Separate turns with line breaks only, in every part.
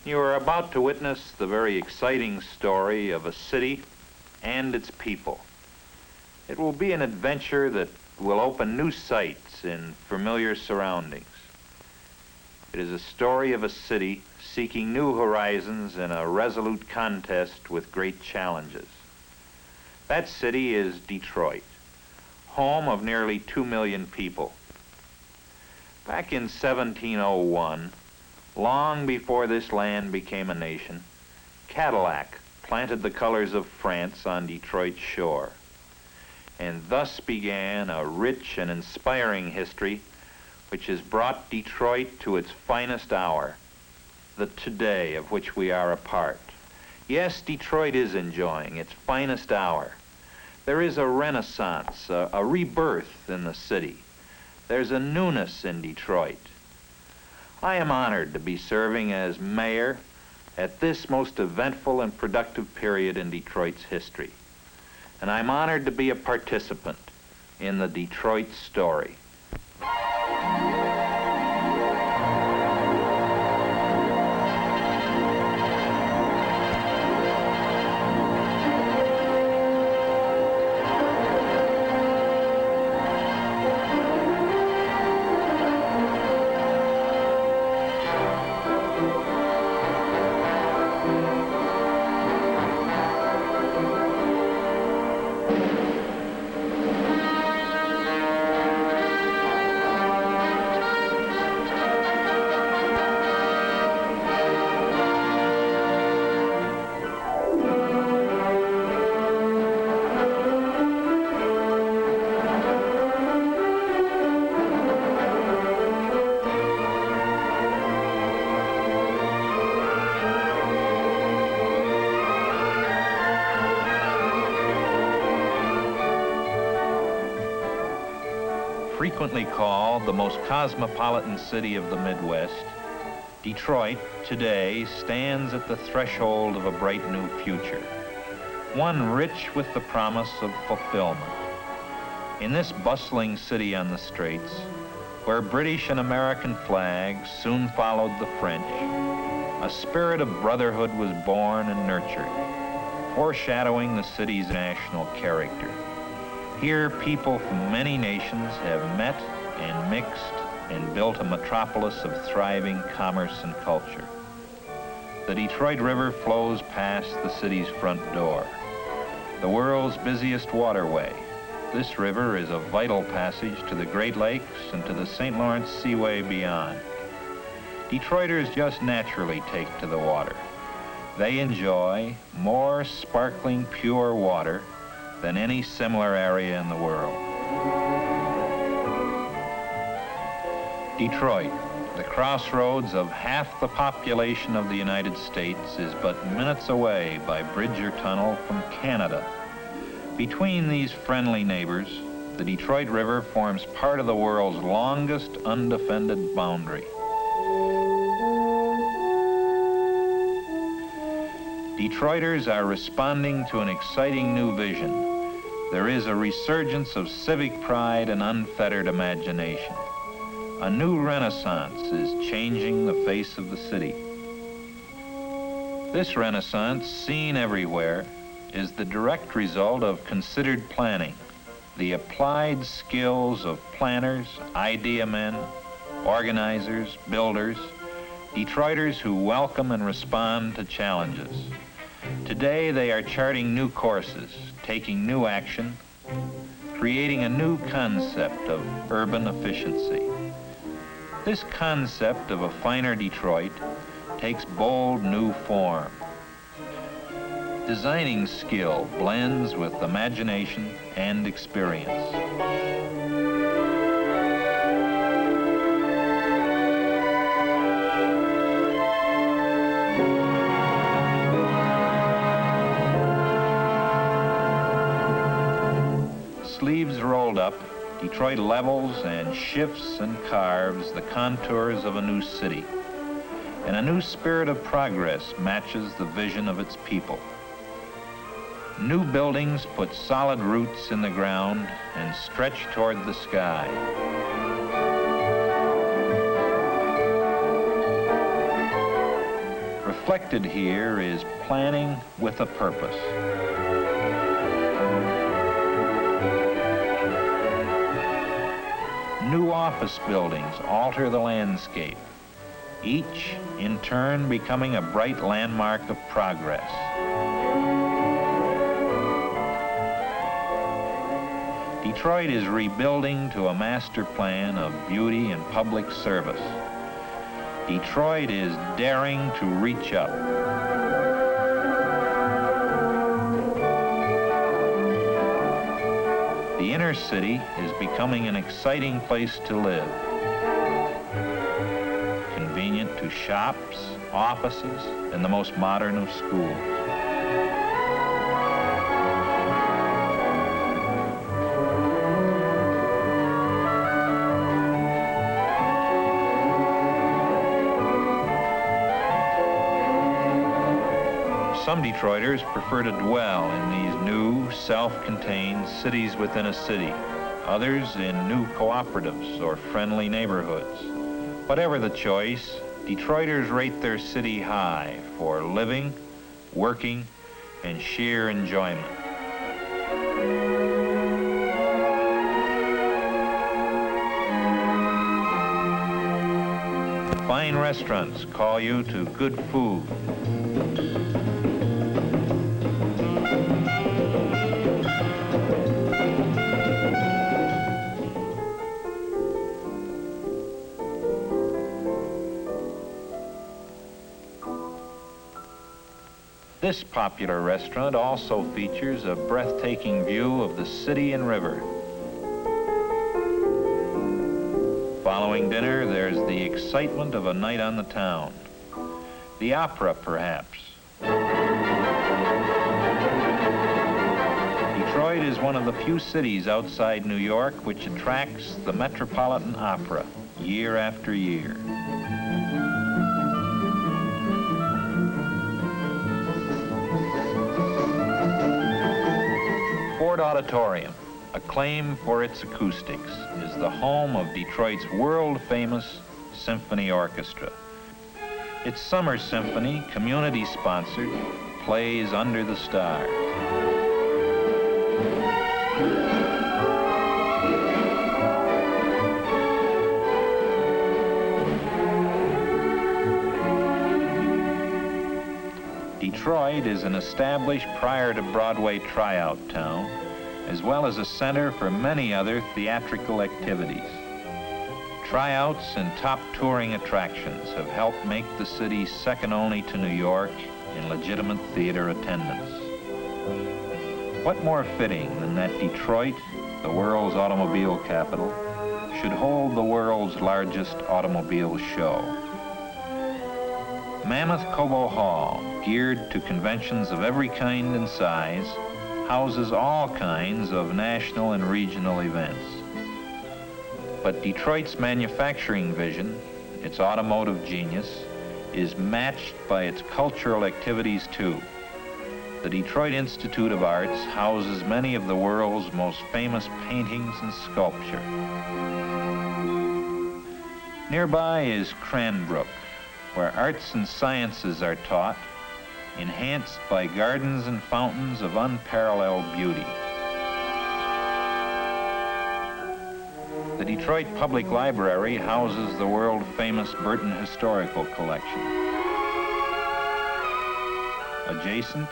You are about to witness the very exciting story of a city and its people. It will be an adventure that will open new sights in familiar surroundings. It is a story of a city seeking new horizons in a resolute contest with great challenges. That city is Detroit, home of nearly 2 million people. Back in 1701, long before this land became a nation, Cadillac planted the colors of France on Detroit's shore. And thus began a rich and inspiring history which has brought Detroit to its finest hour, the today of which we are a part. Yes, Detroit is enjoying its finest hour. There is a renaissance, a rebirth in the city. There's a newness in Detroit. I am honored to be serving as mayor at this most eventful and productive period in Detroit's history. And I'm honored to be a participant in the Detroit story. Frequently called the most cosmopolitan city of the Midwest, Detroit today stands at the threshold of a bright new future, one rich with the promise of fulfillment. In this bustling city on the Straits, where British and American flags soon followed the French, a spirit of brotherhood was born and nurtured, foreshadowing the city's national character. Here, people from many nations have met and mixed and built a metropolis of thriving commerce and culture. The Detroit River flows past the city's front door, the world's busiest waterway. This river is a vital passage to the Great Lakes and to the St. Lawrence Seaway beyond. Detroiters just naturally take to the water. They enjoy more sparkling, pure water than any similar area in the world. Detroit, the crossroads of half the population of the United States, is but minutes away by bridge or tunnel from Canada. Between these friendly neighbors, the Detroit River forms part of the world's longest undefended boundary. Detroiters are responding to an exciting new vision. There is a resurgence of civic pride and unfettered imagination. A new renaissance is changing the face of the city. This renaissance, seen everywhere, is the direct result of considered planning, the applied skills of planners, idea men, organizers, builders, Detroiters who welcome and respond to challenges. Today, they are charting new courses, taking new action, creating a new concept of urban efficiency. This concept of a finer Detroit takes bold new form. Designing skill blends with imagination and experience. Sleeves rolled up, Detroit levels and shifts and carves the contours of a new city, and a new spirit of progress matches the vision of its people. New buildings put solid roots in the ground and stretch toward the sky. Reflected here is planning with a purpose. New office buildings alter the landscape, each in turn becoming a bright landmark of progress. Detroit is rebuilding to a master plan of beauty and public service. Detroit is daring to reach up. The inner city is becoming an exciting place to live. Convenient to shops, offices, and the most modern of schools. Some Detroiters prefer to dwell in these new, self-contained cities within a city, others in new cooperatives or friendly neighborhoods. Whatever the choice, Detroiters rate their city high for living, working, and sheer enjoyment. Fine restaurants call you to good food. This popular restaurant also features a breathtaking view of the city and river. Following dinner, there's the excitement of a night on the town. The opera, perhaps. Detroit is one of the few cities outside New York which attracts the Metropolitan Opera year after year. Ford Auditorium, acclaimed for its acoustics, is the home of Detroit's world-famous symphony orchestra. Its summer symphony, community-sponsored, plays under the stars. Detroit is an established prior to Broadway tryout town, as well as a center for many other theatrical activities. Tryouts and top touring attractions have helped make the city second only to New York in legitimate theater attendance. What more fitting than that Detroit, the world's automobile capital, should hold the world's largest automobile show. Mammoth Cobo Hall, geared to conventions of every kind and size, houses all kinds of national and regional events. But Detroit's manufacturing vision, its automotive genius, is matched by its cultural activities too. The Detroit Institute of Arts houses many of the world's most famous paintings and sculpture. Nearby is Cranbrook, where arts and sciences are taught, enhanced by gardens and fountains of unparalleled beauty. The Detroit Public Library houses the world-famous Burton Historical Collection. Adjacent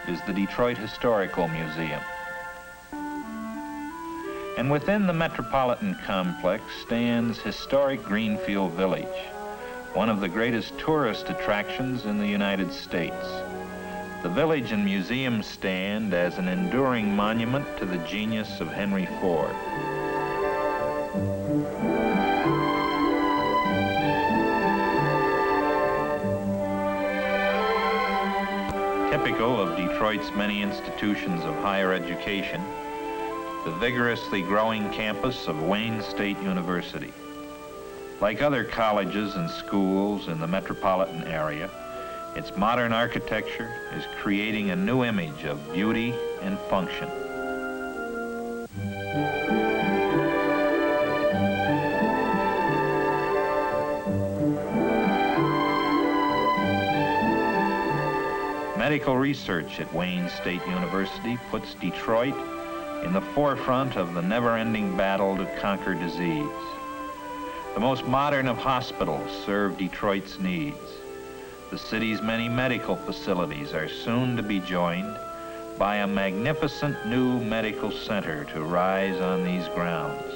is the Detroit Historical Museum. And within the metropolitan complex stands historic Greenfield Village, one of the greatest tourist attractions in the United States. The village and museum stand as an enduring monument to the genius of Henry Ford. Typical of Detroit's many institutions of higher education, the vigorously growing campus of Wayne State University. Like other colleges and schools in the metropolitan area, its modern architecture is creating a new image of beauty and function. Medical research at Wayne State University puts Detroit in the forefront of the never-ending battle to conquer disease. The most modern of hospitals serve Detroit's needs. The city's many medical facilities are soon to be joined by a magnificent new medical center to rise on these grounds.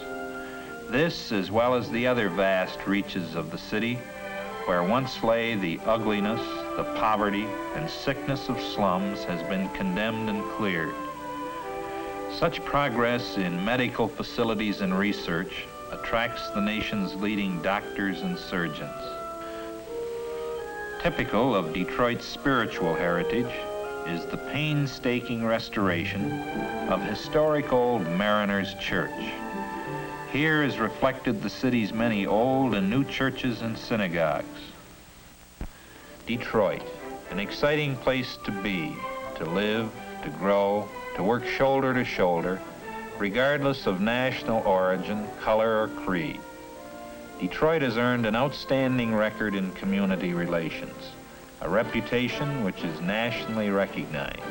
This, as well as the other vast reaches of the city, where once lay the ugliness, the poverty, and sickness of slums, has been condemned and cleared. Such progress in medical facilities and research attracts the nation's leading doctors and surgeons. Typical of Detroit's spiritual heritage is the painstaking restoration of historic old Mariners Church. Here is reflected the city's many old and new churches and synagogues. Detroit, an exciting place to be, to live, to grow, to work shoulder to shoulder, regardless of national origin, color, or creed. Detroit has earned an outstanding record in community relations, a reputation which is nationally recognized.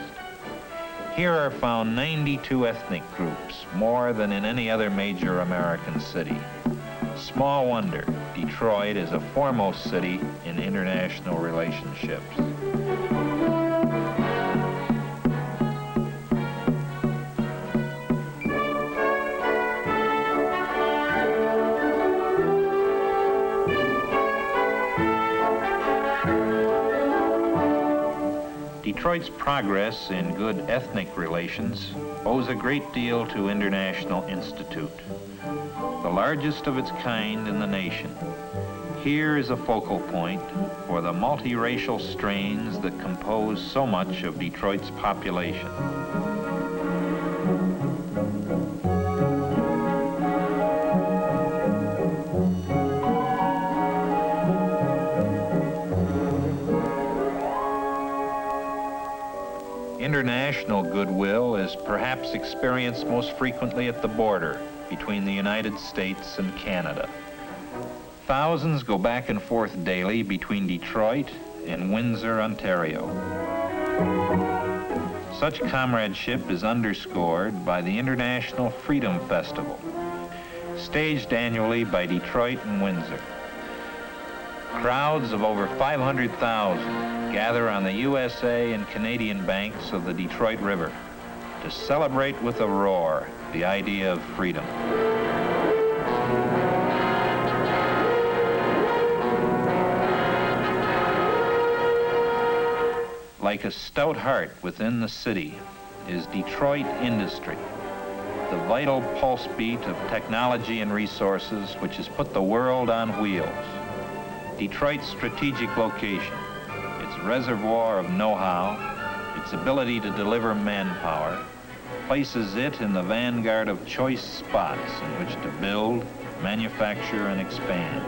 Here are found 92 ethnic groups, more than in any other major American city. Small wonder, Detroit is a foremost city in international relationships. Detroit's progress in good ethnic relations owes a great deal to International Institute, the largest of its kind in the nation. Here is a focal point for the multiracial strains that compose so much of Detroit's population. International goodwill is perhaps experienced most frequently at the border between the United States and Canada. Thousands go back and forth daily between Detroit and Windsor, Ontario. Such comradeship is underscored by the International Freedom Festival, staged annually by Detroit and Windsor. Crowds of over 500,000 gather on the USA and Canadian banks of the Detroit River to celebrate with a roar the idea of freedom. Like a stout heart within the city is Detroit industry, the vital pulse beat of technology and resources which has put the world on wheels. Detroit's strategic location, its reservoir of know-how, its ability to deliver manpower, places it in the vanguard of choice spots in which to build, manufacture, and expand.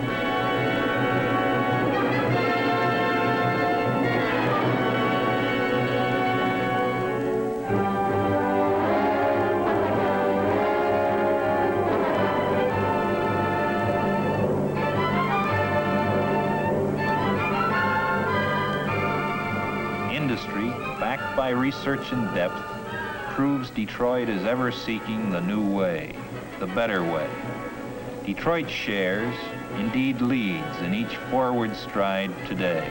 Industry, backed by research in depth, proves Detroit is ever seeking the new way, the better way. Detroit shares, indeed leads, in each forward stride today,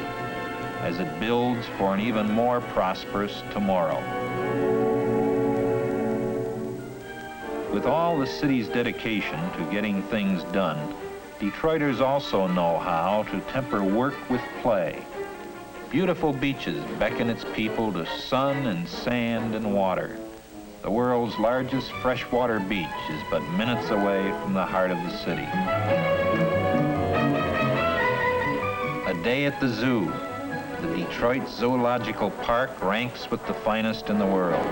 as it builds for an even more prosperous tomorrow. With all the city's dedication to getting things done, Detroiters also know how to temper work with play. Beautiful beaches beckon its people to sun and sand and water. The world's largest freshwater beach is but minutes away from the heart of the city. A day at the zoo. The Detroit Zoological Park ranks with the finest in the world.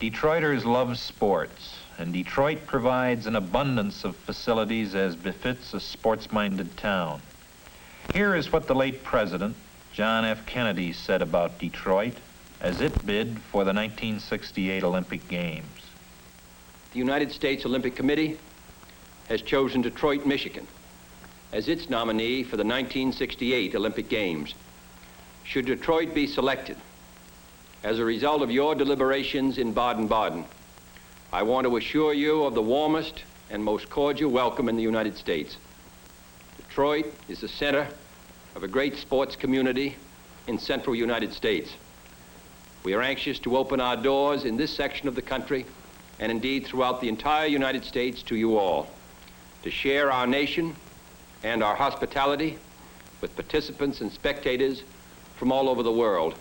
Detroiters love sports, and Detroit provides an abundance of facilities as befits a sports-minded town. Here is what the late President, John F. Kennedy, said about Detroit as it bid for the 1968 Olympic Games.
The United States Olympic Committee has chosen Detroit, Michigan, as its nominee for the 1968 Olympic Games. Should Detroit be selected, as a result of your deliberations in Baden-Baden, I want to assure you of the warmest and most cordial welcome in the United States. Detroit is the center of a great sports community in central United States. We are anxious to open our doors in this section of the country, and indeed throughout the entire United States, to you all, to share our nation and our hospitality with participants and spectators from all over the world.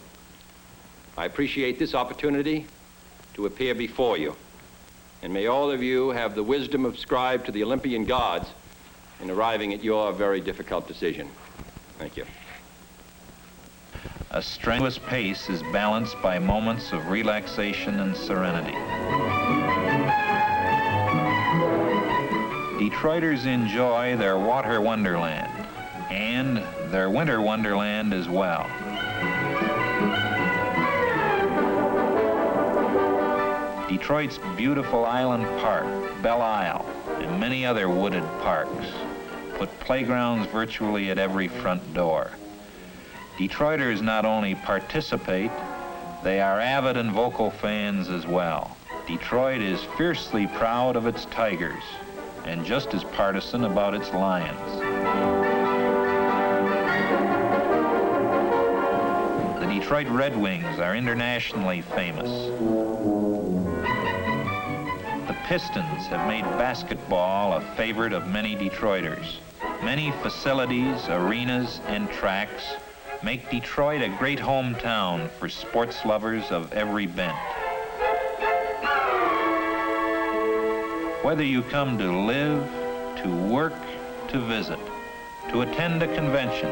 I appreciate this opportunity to appear before you, and may all of you have the wisdom ascribed to the Olympian gods in arriving at your very difficult decision. Thank you.
A strenuous pace is balanced by moments of relaxation and serenity. Detroiters enjoy their water wonderland and their winter wonderland as well. Detroit's beautiful Island Park, Belle Isle, and many other wooded parks put playgrounds virtually at every front door. Detroiters not only participate, they are avid and vocal fans as well. Detroit is fiercely proud of its Tigers and just as partisan about its Lions. The Detroit Red Wings are internationally famous. The Pistons have made basketball a favorite of many Detroiters. Many facilities, arenas, and tracks make Detroit a great hometown for sports lovers of every bent. Whether you come to live, to work, to visit, to attend a convention,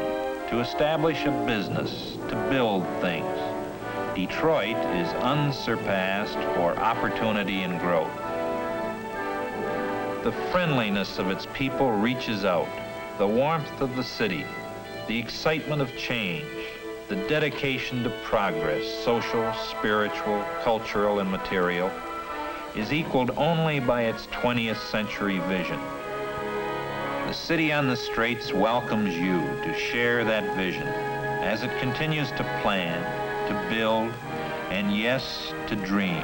to establish a business, to build things, Detroit is unsurpassed for opportunity and growth. The friendliness of its people reaches out, the warmth of the city, the excitement of change, the dedication to progress, social, spiritual, cultural, and material, is equaled only by its 20th century vision. The city on the straits welcomes you to share that vision as it continues to plan, to build, and yes, to dream.